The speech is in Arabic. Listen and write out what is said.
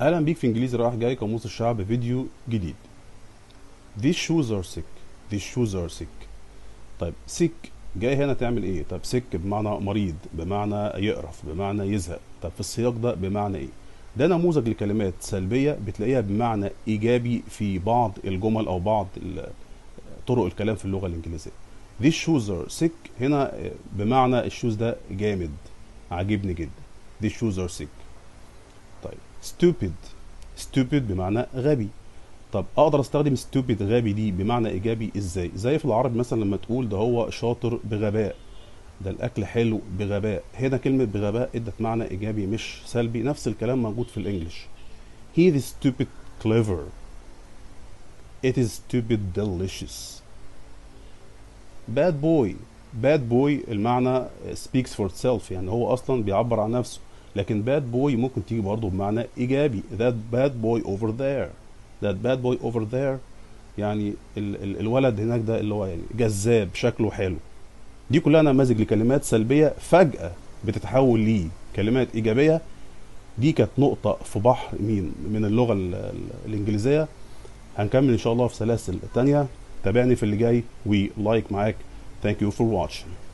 اهلا بيك في انجليزي رايح جاي قاموس الشعب فيديو جديد. These shoes are sick. These shoes are sick. طيب sick جاي هنا تعمل ايه؟ طيب sick بمعنى مريض، بمعنى يقرف، بمعنى يزهق. طب في السياق ده بمعنى ايه؟ ده نموذج لكلمات سلبية بتلاقيها بمعنى ايجابي في بعض الجمل او بعض طرق الكلام في اللغة الانجليزية. These shoes are sick هنا بمعنى الشوز ده جامد، عاجبني جدا. These shoes are sick. طيب stupid. stupid بمعنى غبي. طب اقدر استخدم stupid غبي دي بمعنى ايجابي ازاي؟ زي في العربي مثلا لما تقول ده هو شاطر بغباء، ده الاكل حلو بغباء. هنا كلمة بغباء ادت معنى ايجابي مش سلبي. نفس الكلام موجود في الانجليش. he is stupid clever. it is stupid delicious. bad boy. bad boy المعنى speaks for itself، يعني هو اصلا بيعبر عن نفسه. لكن bad boy ممكن تيجي برضه بمعنى ايجابي. that bad boy over there. that bad boy over there يعني الولد هناك ده اللي هو يعني جذاب، شكله حلو. دي كلها نماذج لكلمات سلبية فجأة بتتحول لكلمات إيجابية. دي كانت نقطة في بحر من اللغة الإنجليزية. هنكمل إن شاء الله في سلاسل تانية. تابعني في اللي جاي ولايك معاك. Thank you for watching.